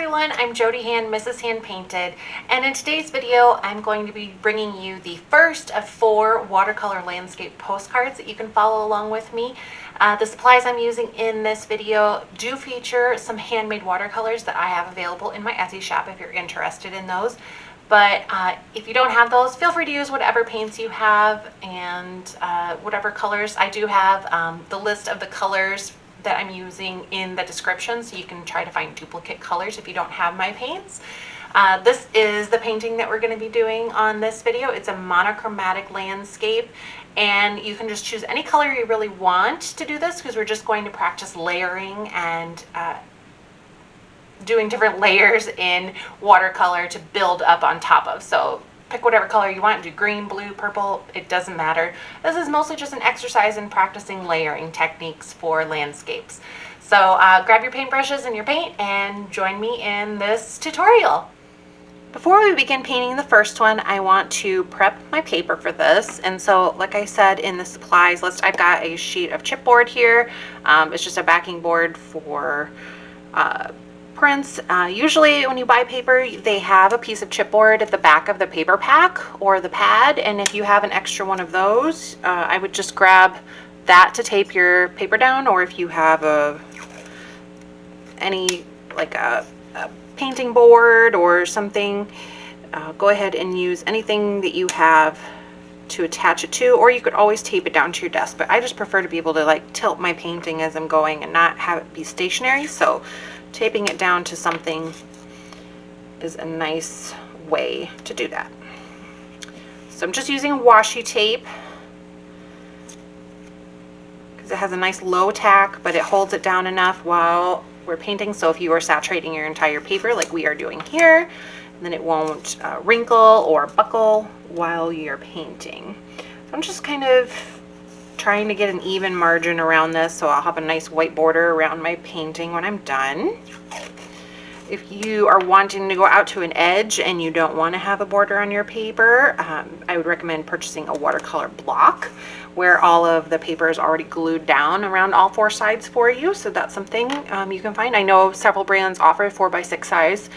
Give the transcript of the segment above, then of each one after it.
everyone, I'm Jody Hand, Mrs. Hand Painted, and in today's video I'm going to be bringing you the first of 4 watercolor landscape postcards that you can follow along with me. The supplies I'm using in this video do feature some handmade watercolors that I have available in my Etsy shop if you're interested in those. But if you don't have those, feel free to use whatever paints you have and whatever colors. I do have the list of the colors that I'm using in the description, so you can try to find duplicate colors if you don't have my paints. This is the painting that we're going to be doing on this video. It's a monochromatic landscape, and you can just choose any color you really want to do this, because we're just going to practice layering and doing different layers in watercolor to build up on top of. So pick whatever color you want, do green, blue, purple, it doesn't matter. This is mostly just an exercise in practicing layering techniques for landscapes. So grab your paintbrushes and your paint and join me in this tutorial. Before we begin painting the first one, I want to prep my paper for this. And so, like I said in the supplies list, I've got a sheet of chipboard here. It's just a backing board for prints. Usually when you buy paper, they have a piece of chipboard at the back of the paper pack or the pad, and if you have an extra one of those, I would just grab that to tape your paper down, or if you have any like a painting board or something, go ahead and use anything that you have to attach it to, or you could always tape it down to your desk, but I just prefer to be able to like tilt my painting as I'm going and not have it be stationary, so taping it down to something is a nice way to do that. So I'm just using washi tape because it has a nice low tack, but it holds it down enough while we're painting, so if you are saturating your entire paper like we are doing here, then it won't wrinkle or buckle while you're painting. So I'm just kind of trying to get an even margin around this, so I'll have a nice white border around my painting when I'm done. If you are wanting to go out to an edge and you don't want to have a border on your paper, I would recommend purchasing a watercolor block where all of the paper is already glued down around all 4 sides for you. So that's something you can find. I know several brands offer 4x6 size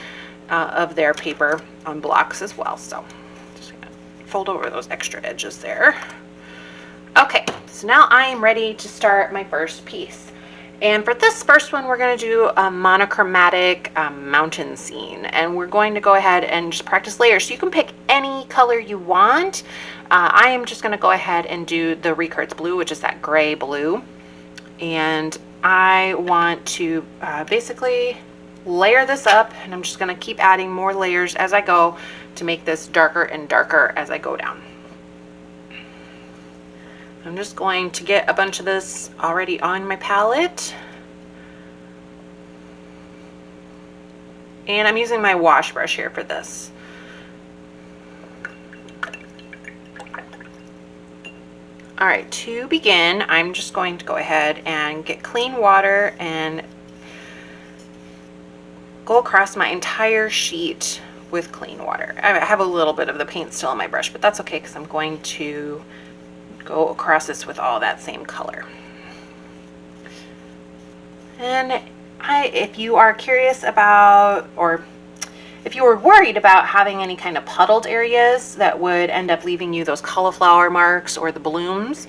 of their paper on blocks as well. So just gonna fold over those extra edges there. Okay, so now I am ready to start my first piece. And for this first one, we're going to do a monochromatic mountain scene. And we're going to go ahead and just practice layers. So you can pick any color you want. I am just going to go ahead and do the Ricart's blue, which is that gray blue. And I want to basically layer this up. And I'm just going to keep adding more layers as I go to make this darker and darker as I go down. I'm just going to get a bunch of this already on my palette. And I'm using my wash brush here for this. All right, to begin, I'm just going to go ahead and get clean water and go across my entire sheet with clean water. I have a little bit of the paint still on my brush, but that's okay because I'm going to go across this with all that same color. And if you are curious about, or if you were worried about having any kind of puddled areas that would end up leaving you those cauliflower marks or the blooms,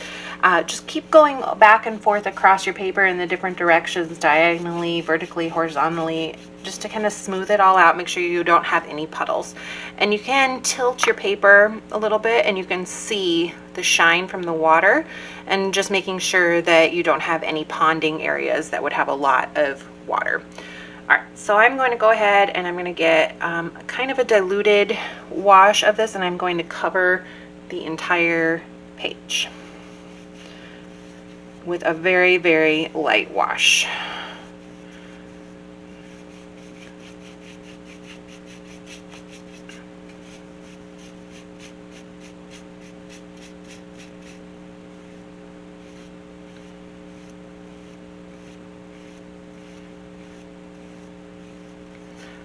just keep going back and forth across your paper in the different directions, diagonally, vertically, horizontally, just to kind of smooth it all out, make sure you don't have any puddles. And you can tilt your paper a little bit and you can see the shine from the water, and just making sure that you don't have any ponding areas that would have a lot of water. All right, so I'm going to go ahead and I'm going to get kind of a diluted wash of this, and I'm going to cover the entire page with a very, very light wash.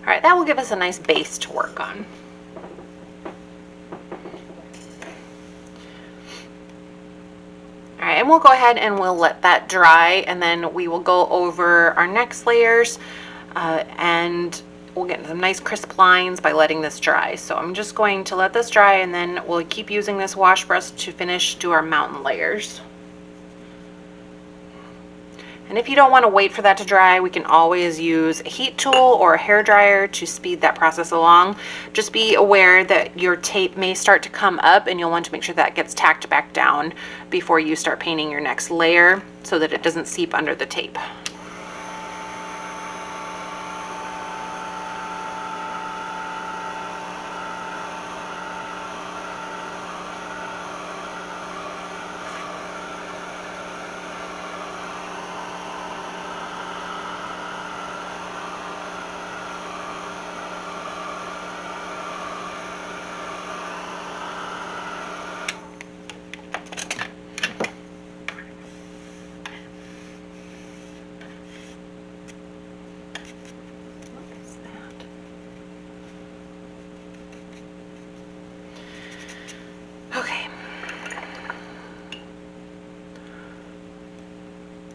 All right, that will give us a nice base to work on. All right, and we'll go ahead and we'll let that dry, and then we will go over our next layers and we'll get some nice crisp lines by letting this dry. So I'm just going to let this dry, and then we'll keep using this wash brush to do our mountain layers. And if you don't want to wait for that to dry, we can always use a heat tool or a hair dryer to speed that process along. Just be aware that your tape may start to come up, and you'll want to make sure that gets tacked back down before you start painting your next layer so that it doesn't seep under the tape.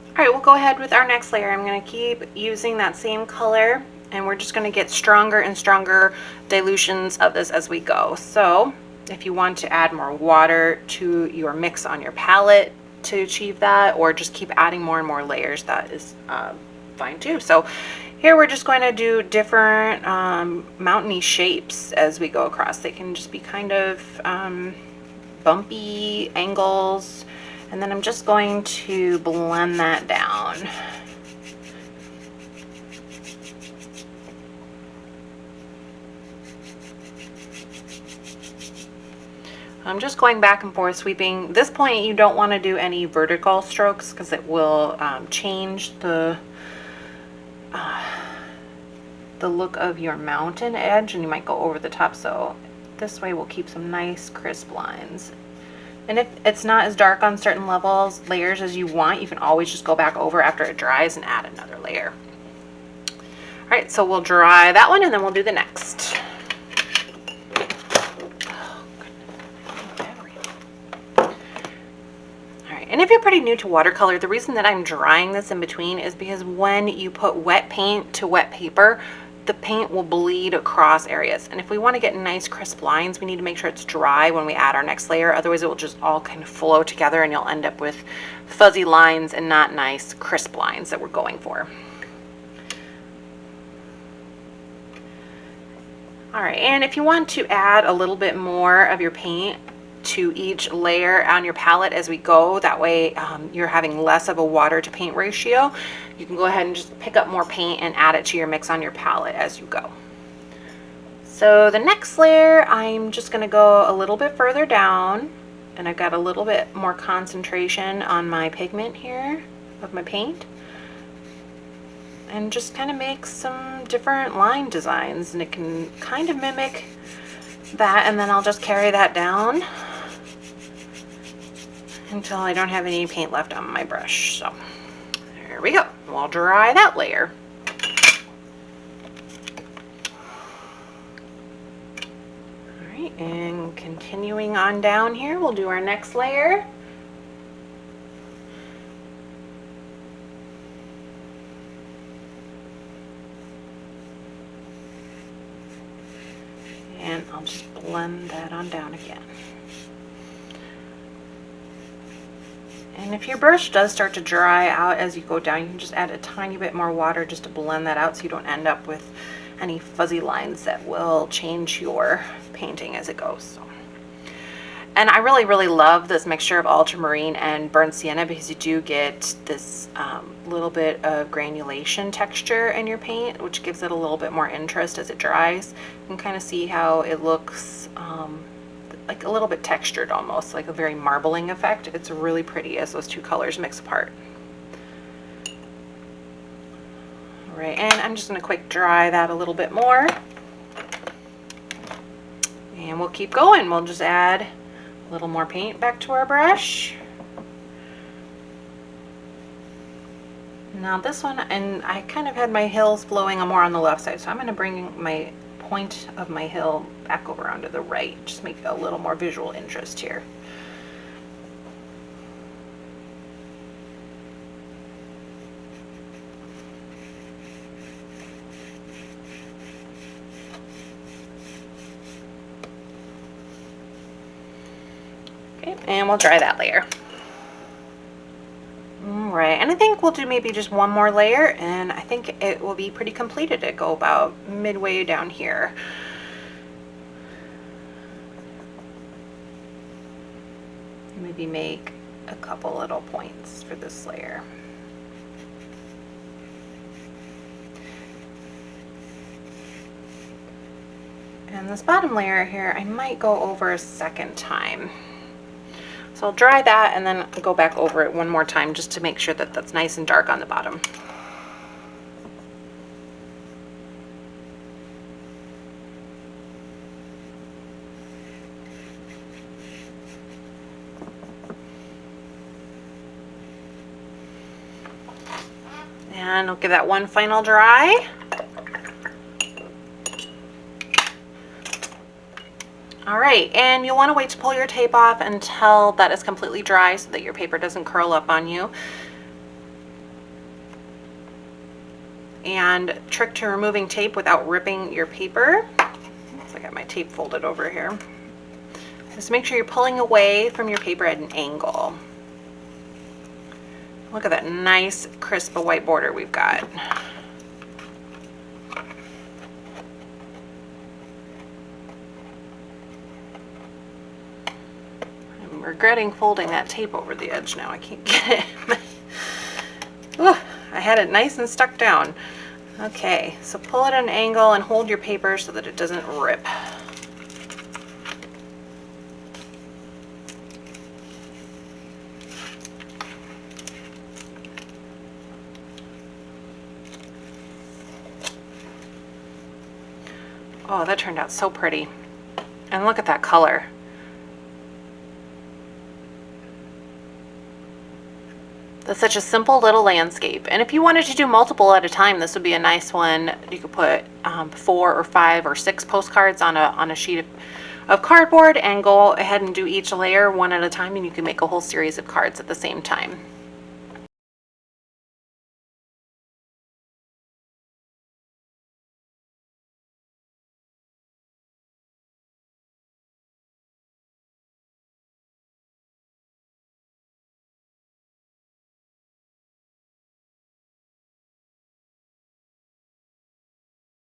All right, we'll go ahead with our next layer. I'm going to keep using that same color, and we're just going to get stronger and stronger dilutions of this as we go. So if you want to add more water to your mix on your palette to achieve that, or just keep adding more and more layers, that is fine too. So here we're just going to do different mountainy shapes as we go across. They can just be kind of bumpy angles. And then I'm just going to blend that down. I'm just going back and forth sweeping. At this point, you don't want to do any vertical strokes because it will change the look of your mountain edge, and you might go over the top. So this way we'll keep some nice crisp lines. And if it's not as dark on certain layers as you want, you can always just go back over after it dries and add another layer. All right, so we'll dry that one, and then we'll do the next. All right, and if you're pretty new to watercolor, the reason that I'm drying this in between is because when you put wet paint to wet paper, the paint will bleed across areas. And if we want to get nice crisp lines, we need to make sure it's dry when we add our next layer. Otherwise it will just all kind of flow together, and you'll end up with fuzzy lines and not nice crisp lines that we're going for. All right, and if you want to add a little bit more of your paint to each layer on your palette as we go, that way you're having less of a water to paint ratio, you can go ahead and just pick up more paint and add it to your mix on your palette as you go. So the next layer, I'm just going to go a little bit further down, and I've got a little bit more concentration on my pigment here of my paint, and just kind of make some different line designs, and it can kind of mimic that, and then I'll just carry that down until I don't have any paint left on my brush. So there we go. We'll dry that layer. All right, and continuing on down here, we'll do our next layer. And I'll just blend that on down again. And if your brush does start to dry out as you go down, you can just add a tiny bit more water just to blend that out so you don't end up with any fuzzy lines that will change your painting as it goes. So. And I really, really love this mixture of ultramarine and burnt sienna because you do get this little bit of granulation texture in your paint, which gives it a little bit more interest as it dries. You can kind of see how it looks like a little bit textured, almost like a very marbling effect. It's really pretty as those two colors mix apart. All right, and I'm just going to quick dry that a little bit more. And we'll keep going. We'll just add a little more paint back to our brush. Now this one, and I kind of had my hills flowing more on the left side, so I'm going to bring my point of my hill back over onto the right, just make a little more visual interest here. Okay, and we'll dry that layer. All right, and I think we'll do maybe just one more layer, and I think it will be pretty completed to go about midway down here. Maybe make a couple little points for this layer. And this bottom layer here, I might go over a second time. So I'll dry that and then go back over it one more time just to make sure that that's nice and dark on the bottom. And I'll give that one final dry. All right, and you'll want to wait to pull your tape off until that is completely dry so that your paper doesn't curl up on you. And trick to removing tape without ripping your paper. So I got my tape folded over here. Just make sure you're pulling away from your paper at an angle. Look at that nice crisp white border we've got. I'm regretting folding that tape over the edge now. I can't get it. Ooh, I had it nice and stuck down. Okay, so pull it at an angle and hold your paper so that it doesn't rip. Oh, that turned out so pretty. And look at that color. That's such a simple little landscape. And if you wanted to do multiple at a time, this would be a nice one. You could put 4 or 5 or 6 postcards on a sheet of cardboard and go ahead and do each layer one at a time, and you can make a whole series of cards at the same time.